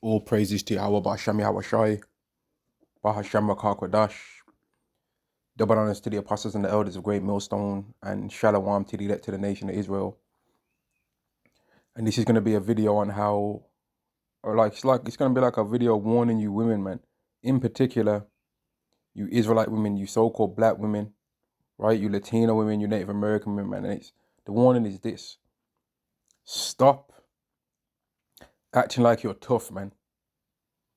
All praises to Yahweh Ba'Shem Yahweh Shai, Bahashem Rakak double honors to the apostles and the elders of Great Millstone, and Shalom to the elect to the nation of Israel. And this is going to be a video on how, it's going to be like a video warning you women, man. In particular, you Israelite women, you so-called black women, right? You Latino women, you Native American women, man. And the warning is this: stop acting like you're tough, man.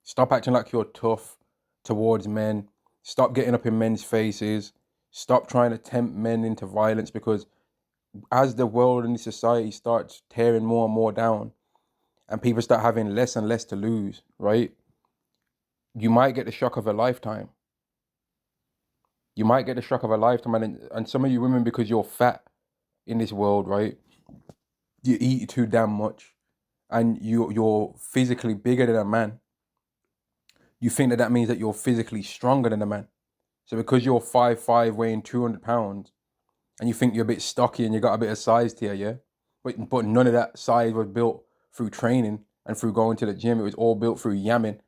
Stop acting like you're tough towards men. Stop getting up in men's faces. Stop trying to tempt men into violence, because as the world and the society starts tearing more and more down and people start having less and less to lose, right? You might get the shock of a lifetime. You might get the shock of a lifetime. And some of you women, because you're fat in this world, right? You eat too damn much and you're physically bigger than a man. You think that means that you're physically stronger than a man. So because you're 5'5", weighing 200 pounds, and you think you're a bit stocky and you got a bit of size to you, yeah? But none of that size was built through training and through going to the gym. It was all built through yamming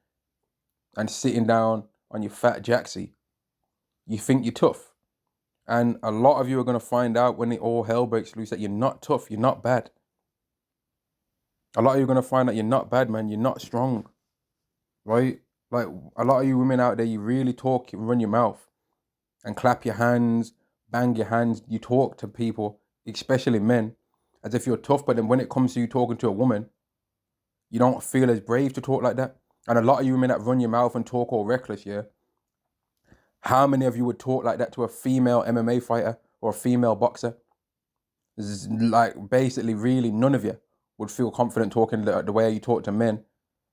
and sitting down on your fat jacksie. You think you're tough. And a lot of you are going to find out when it all hell breaks loose that you're not tough, you're not bad. A lot of you are going to find that you're not bad, man. You're not strong, right? Like, a lot of you women out there, you really talk, you run your mouth and clap your hands, bang your hands. You talk to people, especially men, as if you're tough. But then when it comes to you talking to a woman, you don't feel as brave to talk like that. And a lot of you women that run your mouth and talk all reckless, yeah? How many of you would talk like that to a female MMA fighter or a female boxer? Like, basically, really, none of you would feel confident talking the way you talk to men,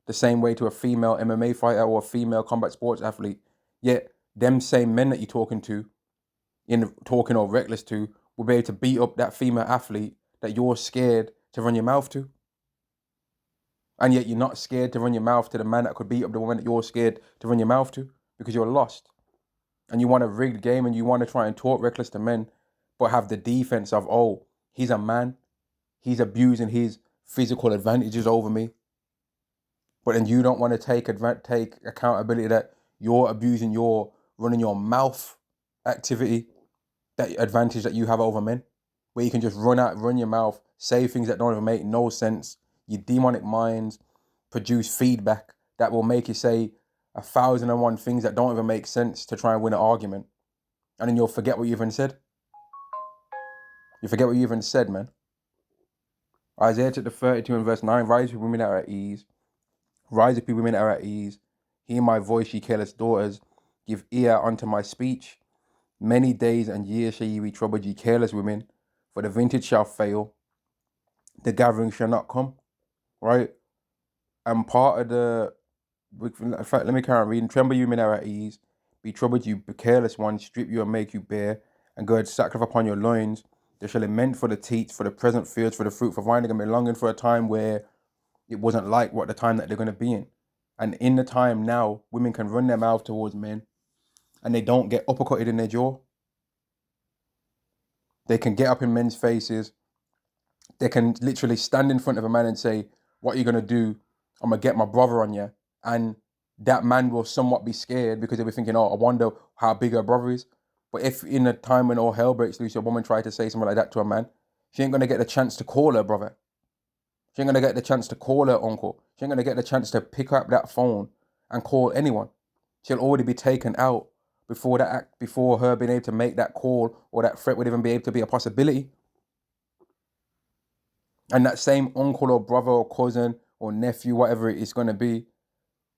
the same way to a female MMA fighter or a female combat sports athlete. Yet, them same men that you're talking to, talking all reckless to, will be able to beat up that female athlete that you're scared to run your mouth to. And yet you're not scared to run your mouth to the man that could beat up the woman that you're scared to run your mouth to, because you're lost. And you want to rig the game and you want to try and talk reckless to men, but have the defense of, oh, he's a man, he's abusing his physical advantages over me. But then you don't want to take accountability that you're abusing your running your mouth activity, that advantage that you have over men, where you can just run your mouth, say things that don't even make no sense. Your demonic minds produce feedback that will make you say 1,001 things that don't even make sense to try and win an argument. And then you'll forget what you even said. You forget what you even said, man. Isaiah chapter 32 and verse 9, rise up, women that are at ease. Rise up, you women that are at ease. Hear my voice, ye careless daughters. Give ear unto my speech. Many days and years shall ye be troubled, ye careless women, for the vintage shall fail, the gathering shall not come. Right? And part of in fact, let me carry on reading. Tremble, you men that are at ease. Be troubled, you careless ones. Strip you and make you bare, and gird sackcloth upon your loins. They shall lament for the teats, for the present fields, for the fruit, for vine. They're going to be longing for a time where it wasn't like what the time that they're going to be in. And in the time now, women can run their mouth towards men, and they don't get uppercutted in their jaw. They can get up in men's faces. They can literally stand in front of a man and say, what are you going to do? I'm going to get my brother on you. And that man will somewhat be scared, because they'll be thinking, oh, I wonder how big her brother is. But if in a time when all hell breaks loose, a woman tried to say something like that to a man, she ain't going to get the chance to call her brother. She ain't going to get the chance to call her uncle. She ain't going to get the chance to pick up that phone and call anyone. She'll already be taken out before her being able to make that call, or that threat would even be able to be a possibility. And that same uncle or brother or cousin or nephew, whatever it is going to be,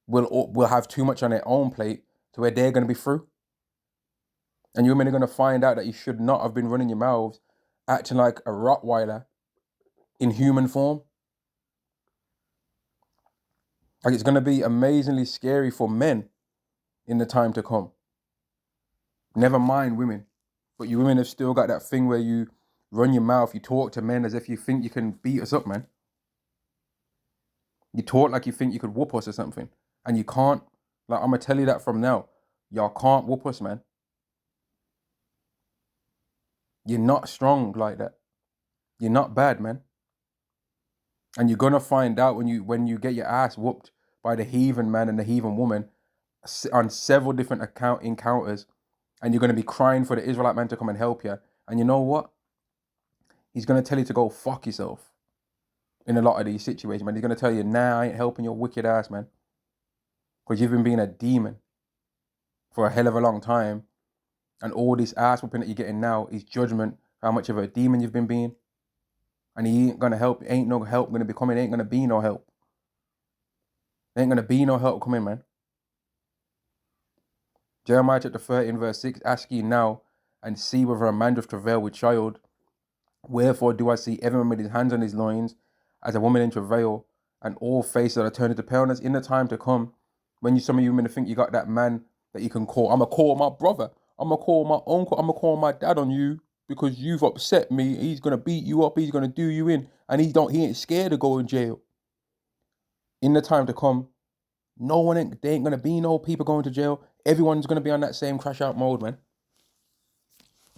will have too much on their own plate to where they're going to be through. And you women are going to find out that you should not have been running your mouths, acting like a Rottweiler in human form. Like, it's going to be amazingly scary for men in the time to come. Never mind women. But you women have still got that thing where you run your mouth, you talk to men as if you think you can beat us up, man. You talk like you think you could whoop us or something. And you can't. Like, I'm going to tell you that from now. Y'all can't whoop us, man. You're not strong like that. You're not bad, man. And you're going to find out when you get your ass whooped by the heathen man and the heathen woman on several different encounters, and you're going to be crying for the Israelite man to come and help you. And you know what? He's going to tell you to go fuck yourself in a lot of these situations, man. He's going to tell you, nah, I ain't helping your wicked ass, man. Because you've been being a demon for a hell of a long time. And all this ass whooping that you're getting now is judgment for how much of a demon you've been being. And he ain't going to help. Ain't no help going to be coming. Ain't going to be no help. Ain't going to be no help coming, man. Jeremiah chapter 13 verse 6, ask ye now and see whether a man doth travail with child. Wherefore do I see every man with his hands on his loins, as a woman in travail, and all faces are turned into paleness in the time to come, when some of you men think you got that man that you can call. I'm going to call my brother. I'm going to call my uncle. I'm going to call my dad on you because you've upset me. He's going to beat you up. He's going to do you in. And he ain't scared to go in jail. In the time to come, there ain't going to be no people going to jail. Everyone's going to be on that same crash out mode, man.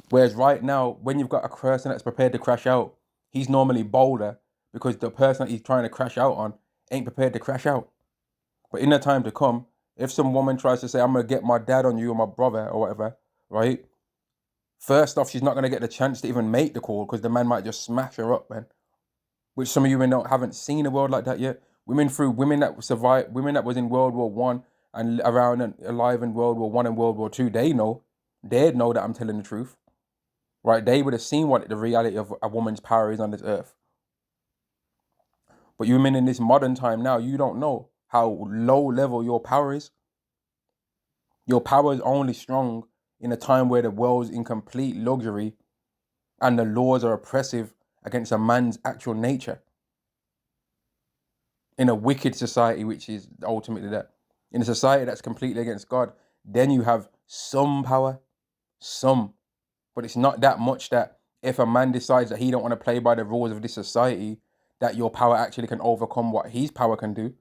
Whereas right now, when you've got a person that's prepared to crash out, he's normally bolder because the person that he's trying to crash out on ain't prepared to crash out. But in the time to come, if some woman tries to say, I'm going to get my dad on you or my brother or whatever, right? First off, she's not going to get the chance to even make the call because the man might just smash her up, man. Which some of you men haven't seen a world like that yet. Women that survived, women that was in World War One and around and alive in World War One and World War Two, they'd know that I'm telling the truth. Right? They would have seen what the reality of a woman's power is on this earth. But you men in this modern time now, you don't know how low level your power is. Your power is only strong in a time where the world's in complete luxury and the laws are oppressive against a man's actual nature. In a wicked society, which is ultimately that. In a society that's completely against God, then you have some power, some. But it's not that much that if a man decides that he don't want to play by the rules of this society, that your power actually can overcome what his power can do.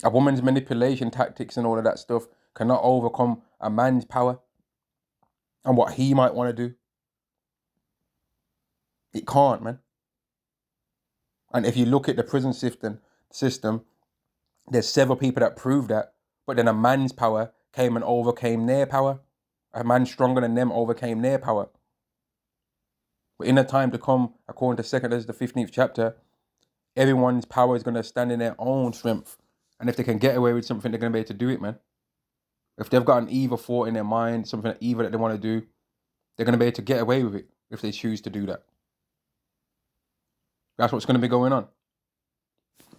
A woman's manipulation tactics and all of that stuff cannot overcome a man's power and what he might want to do. It can't, man. And if you look at the prison system, there's several people that prove that, but then a man's power came and overcame their power. A man stronger than them overcame their power. But in the time to come, according to 2 Thessalonians, the 15th chapter, everyone's power is going to stand in their own strength. And if they can get away with something, they're going to be able to do it, man. If they've got an evil thought in their mind, something evil that they want to do, they're going to be able to get away with it if they choose to do that. That's what's going to be going on.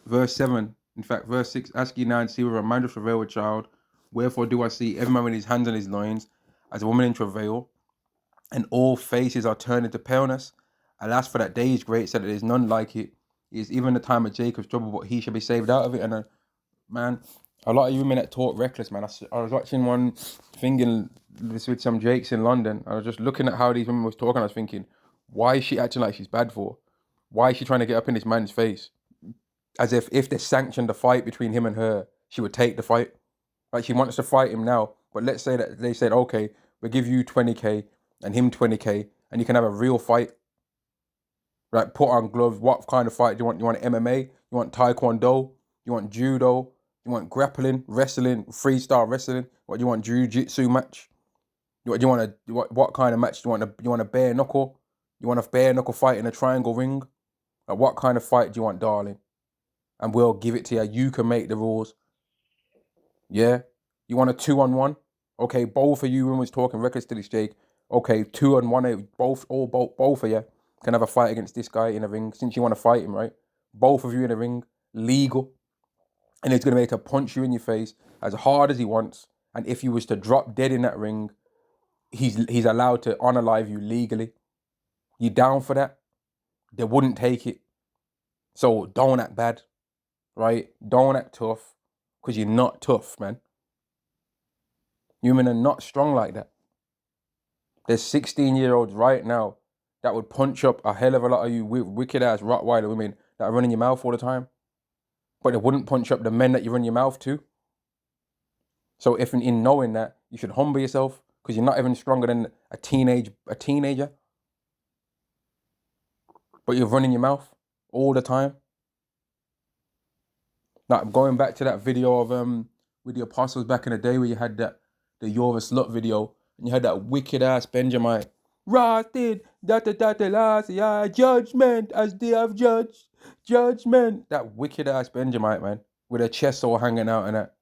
Verse 7, in fact, verse 6, ask ye now and see whether a man doth travail with child. Wherefore do I see every man with his hands on his loins, as a woman in travail, and all faces are turned into paleness. Alas, for that day is great, so that there is none like it. It is even the time of Jacob's trouble, but he shall be saved out of it. And man, a lot of you women that talk reckless, man. I was watching one thing with some Jakes in London. I was just looking at how these women was talking. I was thinking, why is she acting like she's bad for? Why is she trying to get up in this man's face? As if they sanctioned the fight between him and her, she would take the fight. Like she wants to fight him now, but let's say that they said, okay, we'll give you 20k and him 20k, and you can have a real fight. Like put on gloves. What kind of fight do you want? You want MMA? You want Taekwondo? You want Judo? You want grappling, wrestling, freestyle wrestling? What do you want? Jiu-jitsu match? What kind of match do you want? You want a bare knuckle? You want a bare knuckle fight in a triangle ring? Like what kind of fight do you want, darling? And we'll give it to you. You can make the rules. Yeah? You want a 2-on-1? Okay, both of you women was talking reckless to this Jake. Okay, 2-on-1, both of you can have a fight against this guy in a ring, since you want to fight him, right? Both of you in a ring, legal. And he's going to be able to punch you in your face as hard as he wants. And if you was to drop dead in that ring, he's allowed to unalive you legally. You down for that? They wouldn't take it. So don't act bad, right? Don't act tough, because you're not tough, man. You men are not strong like that. There's 16-year-olds right now that would punch up a hell of a lot of you wicked-ass Rottweiler women that are running your mouth all the time. But they wouldn't punch up the men that you run your mouth to. So if in knowing that, you should humble yourself, because you're not even stronger than a teenager. But you're running your mouth all the time. Like going back to that video of with the apostles back in the day where you had that the You're a Slut video and you had that wicked ass Benjamin. Rotted, last, yeah, judgment as they have judged, judgment. That wicked ass Benjamin, man, with her chest all hanging out and that.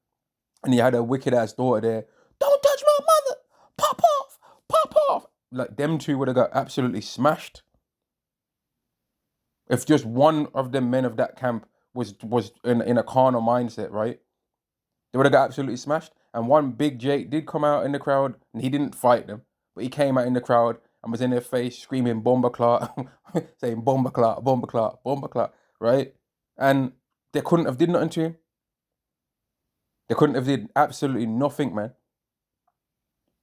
And you had a wicked ass daughter there. Don't touch my mother! Pop off! Pop off! Like them two would have got absolutely smashed. If just one of the men of that camp was in a carnal mindset, right? They would have got absolutely smashed. And one big Jake did come out in the crowd and he didn't fight them, but he came out in the crowd and was in their face screaming bomba clot, saying bomba clot, bomba clot, bomba clot, right? And they couldn't have did nothing to him. They couldn't have did absolutely nothing, man.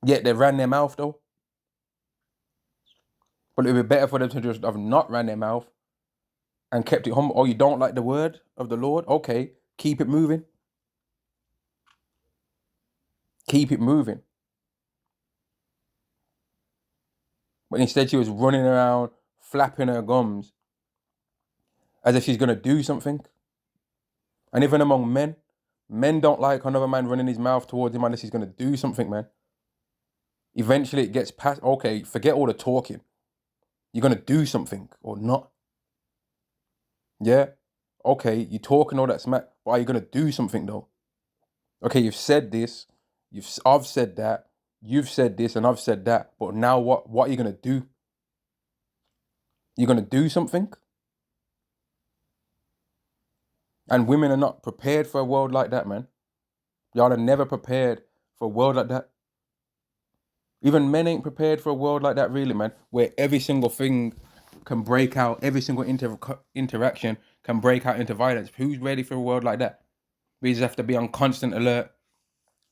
Yet they ran their mouth though. But it would be better for them to just have not ran their mouth and kept it humble. Oh, you don't like the word of the Lord? Okay, keep it moving. Keep it moving. But instead she was running around, flapping her gums as if she's going to do something. And even among men don't like another man running his mouth towards him unless he's going to do something, man. Eventually it gets past, okay, forget all the talking. You're going to do something or not. Yeah? Okay, you're talking all that smack, but are you going to do something though? Okay, you've said this, I've said that, you've said this and I've said that, but now what are you going to do? You're going to do something? And women are not prepared for a world like that, man. Y'all are never prepared for a world like that. Even men ain't prepared for a world like that, really, man, where every single thing can break out, every single interaction can break out into violence. Who's ready for a world like that? We just have to be on constant alert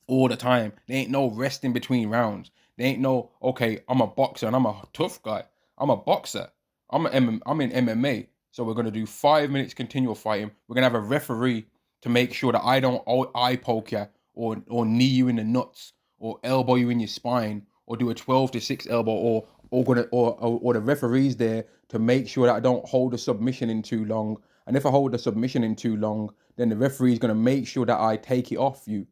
all the time. There ain't no resting between rounds. There ain't no, okay, I'm a boxer and I'm a tough guy. I'm a boxer. I'm in MMA. So we're going to do 5 minutes continual fighting. We're going to have a referee to make sure that I don't eye poke you or knee you in the nuts or elbow you in your spine or do a 12-6 elbow or the referee's there to make sure that I don't hold the submission in too long. And if I hold the submission in too long, then the referee's going to make sure that I take it off you.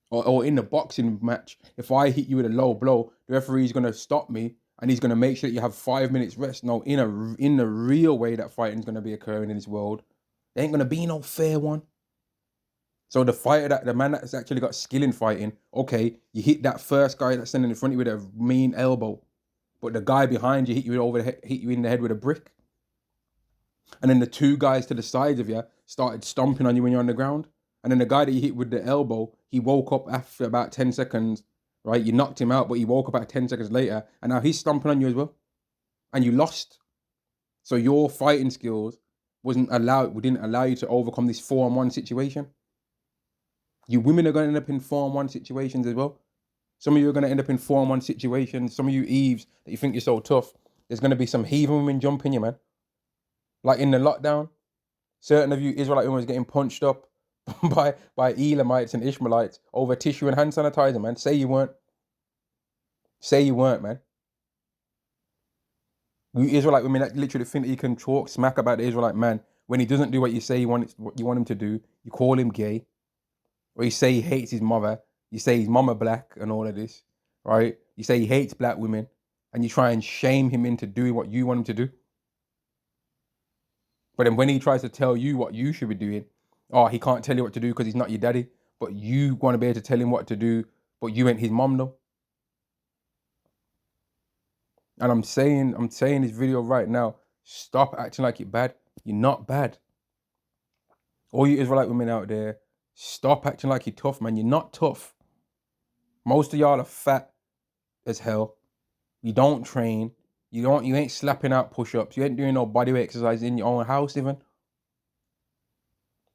Or in the boxing match, if I hit you with a low blow, the referee's going to stop me and he's going to make sure that you have 5 minutes rest. No, in the real way that fighting's going to be occurring in this world, there ain't going to be no fair one. So the man that's actually got skill in fighting, okay, you hit that first guy that's standing in front of you with a mean elbow, but the guy behind you hit you in the head with a brick. And then the two guys to the sides of you started stomping on you when you're on the ground. And then the guy that you hit with the elbow, he woke up after about 10 seconds, right? You knocked him out, but he woke up about 10 seconds later, and now he's stomping on you as well. And you lost. So your fighting skills didn't allow you to overcome this 4-on-1 situation. You women are going to end up in 4-on-1 situations as well. Some of you are going to end up in 4-on-1 situations. Some of you Eves that you think you're so tough, there's going to be some heathen women jumping you, man. Like in the lockdown, certain of you Israelite women was getting punched up by Elamites and Ishmaelites over tissue and hand sanitizer, man. Say you weren't. Say you weren't, man. You Israelite women that literally think that you can talk smack about the Israelite man when he doesn't do what you say what you want him to do. You call him gay, or you say he hates his mother. You say his mama black and all of this, right? You say he hates black women, and you try and shame him into doing what you want him to do. But then when he tries to tell you what you should be doing, oh, he can't tell you what to do because he's not your daddy. But you want to be able to tell him what to do, but you ain't his mom though. And I'm saying this video right now, stop acting like you're bad. You're not bad. All you Israelite women out there, stop acting like you're tough, man. You're not tough. Most of y'all are fat as hell. You don't train. You ain't slapping out push-ups. You ain't doing no bodyweight exercise in your own house even.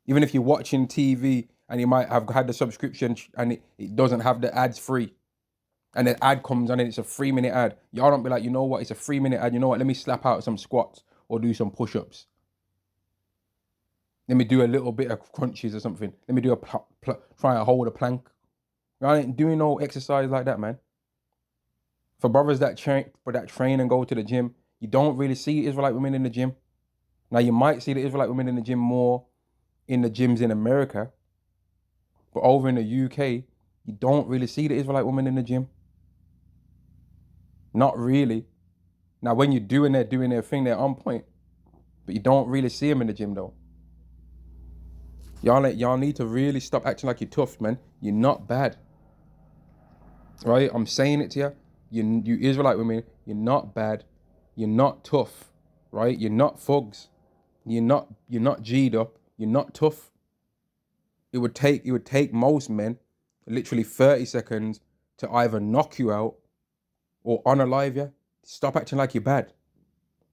Even if you're watching TV and you might have had the subscription and it doesn't have the ads free. And the ad comes on and it's a 3-minute ad. Y'all don't be like, you know what, it's a 3-minute ad. You know what, let me slap out some squats or do some push-ups. Let me do a little bit of crunches or something. Let me do try and hold a plank. I ain't doing no exercise like that, man. For brothers that train and go to the gym, you don't really see Israelite women in the gym. Now you might see the Israelite women in the gym more in the gyms in America, but over in the UK, you don't really see the Israelite women in the gym. Not really. Now, when you're they're doing their thing, they're on point, but you don't really see them in the gym though. Y'all need to really stop acting like you're tough, man. You're not bad, right? I'm saying it to you. You Israelite women, you're not bad. You're not tough, right? You're not thugs. You're not G'd up. You're not tough. It would take most men literally 30 seconds to either knock you out or unalive you. Stop acting like you're bad.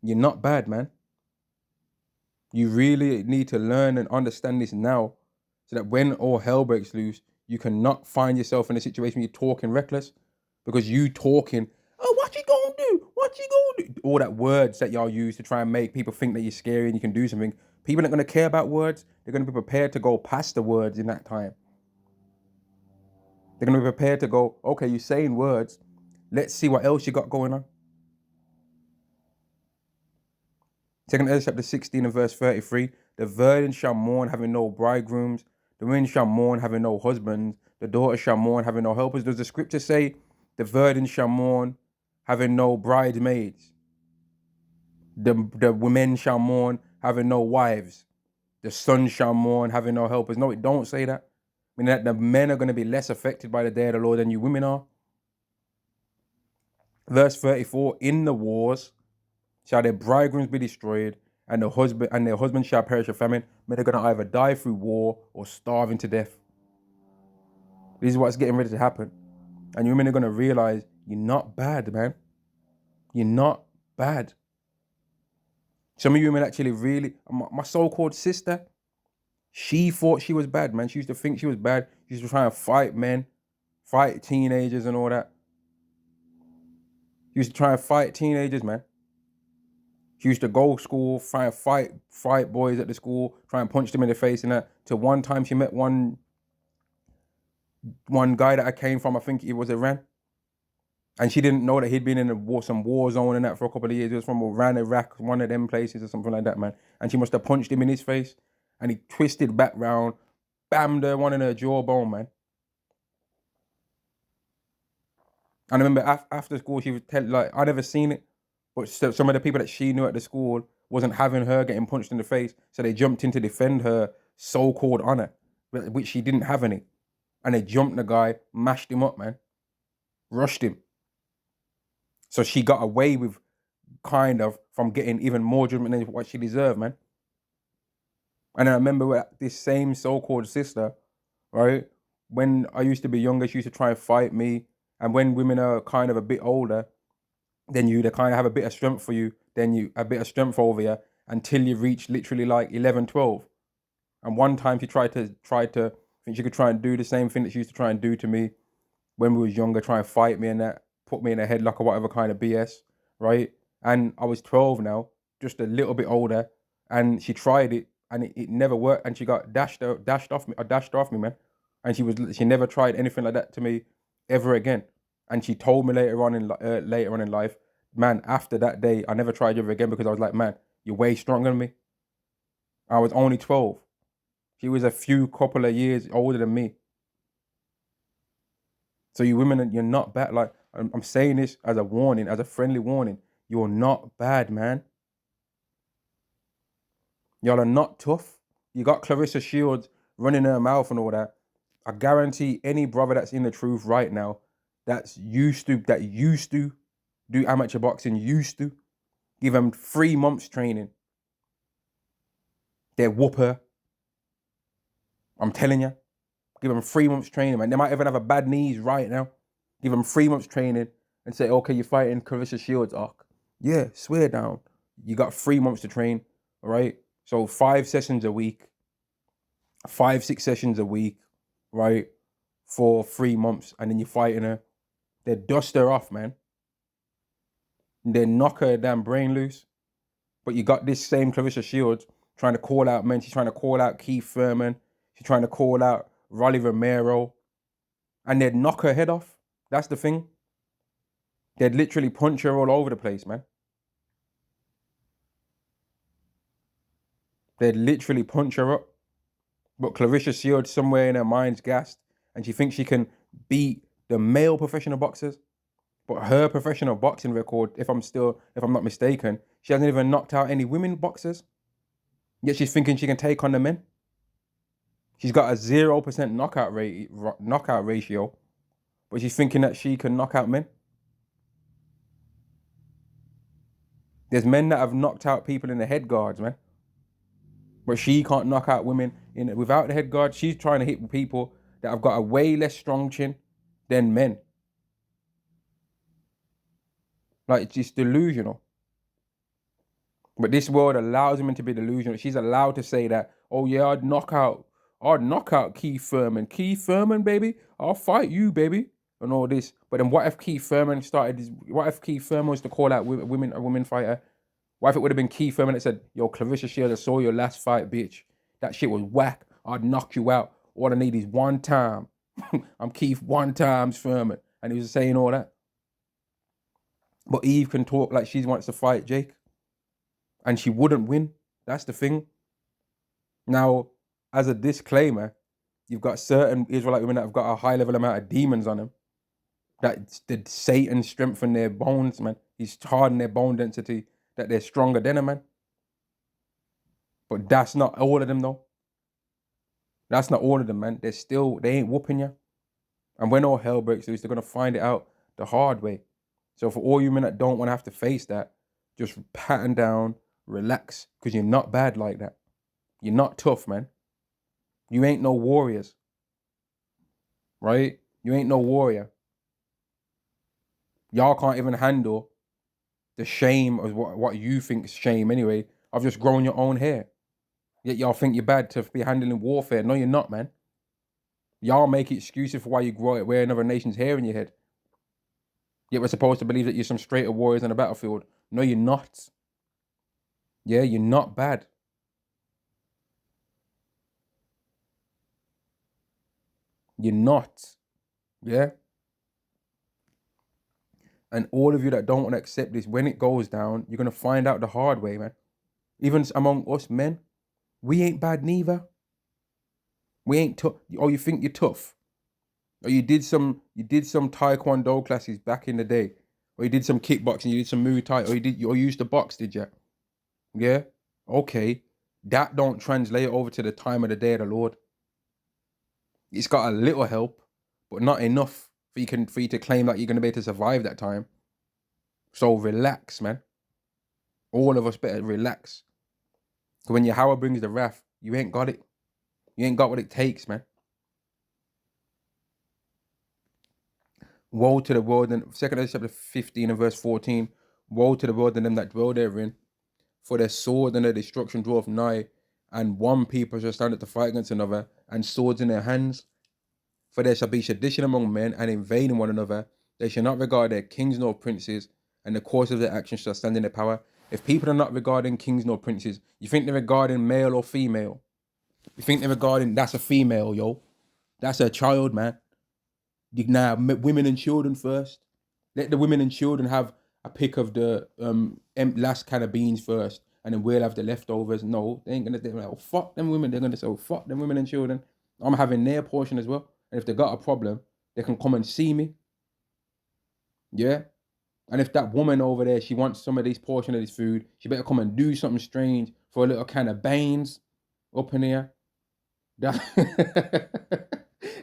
You're not bad, man. You really need to learn and understand this now so that when all hell breaks loose, you cannot find yourself in a situation where you're talking reckless because you talking, oh, what you gonna do? What you gonna do? All that words that y'all use to try and make people think that you're scary and you can do something. People aren't gonna care about words. They're gonna be prepared to go past the words in that time. They're gonna be prepared to go, okay, you're saying words. Let's see what else you got going on. 2 Ezra chapter 16 and verse 33. The virgin shall mourn, having no bridegrooms. The women shall mourn, having no husbands. The daughter shall mourn, having no helpers. Does the scripture say the virgin shall mourn, having no bridesmaids? The women shall mourn, having no wives. The sons shall mourn, having no helpers. No, it don't say that. I mean that the men are going to be less affected by the day of the Lord than you women are. Verse 34, in the wars shall their bridegrooms be destroyed, and their husband shall perish of famine. Men are going to either die through war or starving to death. This is what's getting ready to happen. And you women are going to realize you're not bad, man. You're not bad. Some of you women actually really, my so-called sister, she thought she was bad, man. She used to think she was bad. She used to try and fight men, fight teenagers and all that. She used to try and fight teenagers, man. She used to go to school, try and fight boys at the school, try and punch them in the face and that. Till one time she met one guy that I came from, I think it was Iran. And she didn't know that he'd been in some war zone and that for a couple of years. He was from Iran, Iraq, one of them places or something like that, man. And she must have punched him in his face. And he twisted back round, bammed her one in her jawbone, man. And I remember after school, she would tell, like, I never seen it, but some of the people that she knew at the school wasn't having her getting punched in the face. So they jumped in to defend her so-called honor, which she didn't have any. And they jumped the guy, mashed him up, man. Rushed him. So she got away with kind of from getting even more judgment than what she deserved, man. And I remember this same so-called sister, right? When I used to be younger, she used to try and fight me. And when women are kind of a bit older, then they kind of have a bit of strength for you, then a bit of strength over you until you reach literally like 11, 12. And one time she tried to think she could try and do the same thing that she used to try and do to me when we was younger, try and fight me and that, put me in a headlock or whatever kind of BS, right? And I was 12 now, just a little bit older, and she tried it and it never worked, and she got dashed off me, man. And she never tried anything like that to me ever again. And she told me later on in life, man, after that day, I never tried you ever again because I was like, man, you're way stronger than me. I was only 12. She was a couple of years older than me. So you women, you're not bad. Like, I'm saying this as a warning, as a friendly warning. You're not bad, man. Y'all are not tough. You got Clarissa Shields running her mouth and all that. I guarantee any brother that's in the truth right now, that used to do amateur boxing, used to give them 3 months training. They whoop her. I'm telling you. Give them 3 months training, man. They might even have a bad knees right now. Give them 3 months training and say, okay, you're fighting Clarissa Shields. Oh, yeah, swear down. You got 3 months to train, all right? So 5 sessions a week, 5-6 sessions a week, right? For 3 months, and then you're fighting her. They dust her off, man. They knock her damn brain loose. But you got this same Clarissa Shields trying to call out men. She's trying to call out Keith Thurman. She's trying to call out Rolly Romero. And they'd knock her head off. That's the thing. They'd literally punch her all over the place, man. They'd literally punch her up. But Clarissa Shields somewhere in her mind's gassed, and she thinks she can beat the male professional boxers. But her professional boxing record, if I'm not mistaken, she hasn't even knocked out any women boxers. Yet she's thinking she can take on the men. She's got a 0% knockout ratio, but she's thinking that she can knock out men. There's men that have knocked out people in the head guards, man. But she can't knock out women without the head guard. She's trying to hit people that have got a way less strong chin than men. Like, it's just delusional. But this world allows women to be delusional. She's allowed to say that, oh yeah, I'd knock out Keith Thurman. Keith Thurman, baby, I'll fight you, baby, and all this. But then what if Keith Thurman was to call out a women fighter? What if it would have been Keith Thurman that said, yo, Clarissa Shields, I saw your last fight, bitch. That shit was whack. I'd knock you out. All I need is one time. I'm Keith one times Thurman. And he was saying all that. But Eve can talk like she wants to fight Jake. And she wouldn't win. That's the thing. Now, as a disclaimer, you've got certain Israelite women that have got a high level amount of demons on them. That did Satan strengthen their bones, man. He's hardened their bone density, that they're stronger than a man. But that's not all of them, though. That's not all of them, man. They ain't whooping you. And when all hell breaks loose, they're going to find it out the hard way. So for all you men that don't want to have to face that, just pattern down, relax, because you're not bad like that. You're not tough, man. You ain't no warriors. Right? You ain't no warrior. Y'all can't even handle the shame of what you think is shame anyway, of just growing your own hair. Yet y'all think you're bad to be handling warfare. No, you're not, man. Y'all make excuses for why you wear another nation's hair in your head. Yet we're supposed to believe that you're some straighter warriors on the battlefield. No, you're not. Yeah, you're not bad. You're not. Yeah? And all of you that don't want to accept this, when it goes down, you're going to find out the hard way, man. Even among us men, we ain't bad neither. We ain't tough. Oh, you think you're tough? Or you did some taekwondo classes back in the day, or you did some kickboxing, you did some Muay Thai, or you used to box, did you? Yeah, okay. That don't translate over to the time of the day of the Lord. It's got a little help, but not enough for you to claim that you're gonna be able to survive that time. So relax, man. All of us better relax. Because when Yahweh brings the wrath, you ain't got it. You ain't got what it takes, man. Woe to the world, and 2 Ezra chapter 15 and verse 14. Woe to the world and them that dwell therein, for their sword and their destruction draweth nigh, and one people shall stand up to fight against another, and swords in their hands. For there shall be sedition among men, and invading one another. They shall not regard their kings nor princes, and the course of their actions shall stand in their power. If people are not regarding kings nor princes, you think they're regarding male or female? You think they're regarding, that's a female, yo. That's a child, man. Now, women and children first. Let the women and children have a pick of the last can of beans first, and then we'll have the leftovers. No, they ain't gonna. They're like, oh, fuck them women. They're gonna say, oh, fuck them women and children. I'm having their portion as well. And if they got a problem, they can come and see me. Yeah. And if that woman over there, she wants some of this portion of this food, she better come and do something strange for a little can of beans up in here.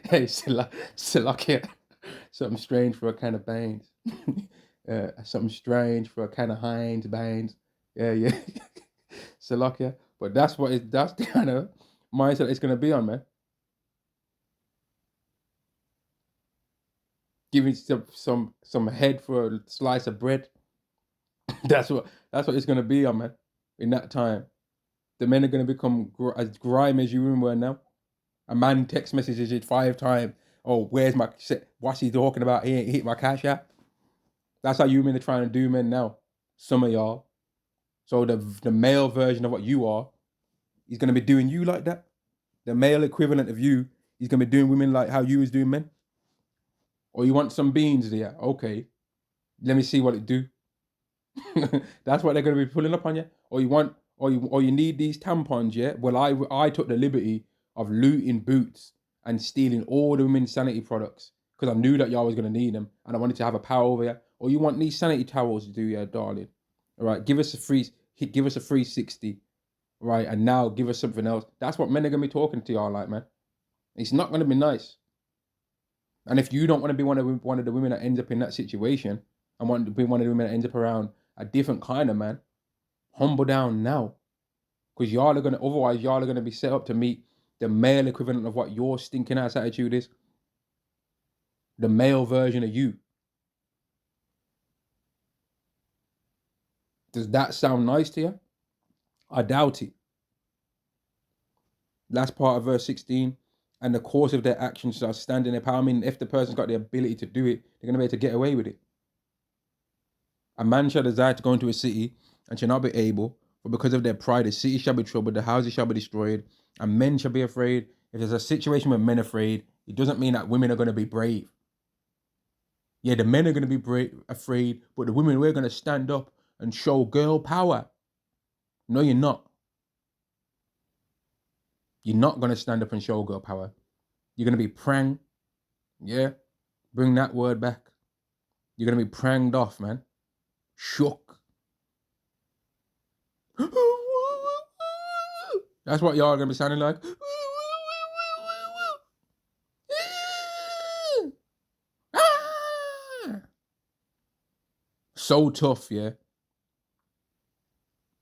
Hey, Salakia. Something strange for a can of beans. Something strange for a can of Heinz beans. Yeah. Salakia. But that's the kind of mindset it's gonna be on, man. Giving some head for a slice of bread. That's what it's gonna be on, man. In that time, the men are gonna become as grimy as you were now. A man text messages it 5 times. Oh, where's my? What's he talking about? He ain't hit my cash app. That's how you men are trying to do men now. Some of y'all. So the male version of what you are, he's gonna be doing you like that. The male equivalent of you, he's gonna be doing women like how you was doing men. Or you want some beans there? Okay, let me see what it do. That's what they're gonna be pulling up on you. Or you need these tampons, yeah? Well, I took the liberty of looting boots and stealing all the women's sanity products because I knew that y'all was gonna need them and I wanted to have a power over you. Or you want these sanity towels to do, yeah, darling. All right, give us a 360, right? And now give us something else. That's what men are gonna be talking to y'all like, man. It's not gonna be nice. And if you don't want to be one of the women that ends up in that situation and want to be one of the women that ends up around a different kind of man, humble down now. Because otherwise y'all are gonna be set up to meet the male equivalent of what your stinking ass attitude is. The male version of you. Does that sound nice to you? I doubt it. Last part of verse 16. And the course of their actions shall stand in their power. I mean, if the person's got the ability to do it, they're going to be able to get away with it. A man shall desire to go into a city and shall not be able, for because of their pride, the city shall be troubled, the houses shall be destroyed, and men shall be afraid. If there's a situation where men are afraid, it doesn't mean that women are going to be brave. Yeah, the men are going to be afraid, but the women, we're going to stand up and show girl power. No, you're not. You're not going to stand up and show girl power. You're going to be pranged. Yeah, bring that word back. You're going to be pranged off, man. Shook. That's what y'all are going to be sounding like. So tough, yeah.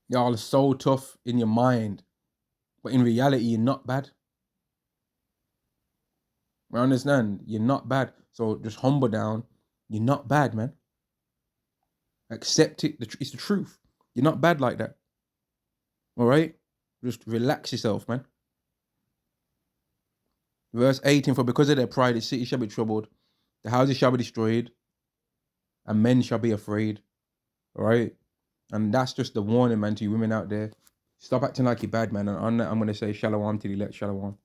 Y'all are so tough in your mind, but in reality, you're not bad. I understand? You're not bad. So just humble down. You're not bad, man. Accept it. It's the truth. You're not bad like that. All right? Just relax yourself, man. Verse 18, for because of their pride, the city shall be troubled, the houses shall be destroyed, and men shall be afraid. All right? And that's just the warning, man, to you women out there. Stop acting like you're bad, man. And on that, I'm going to say shalom to the elect, shalom.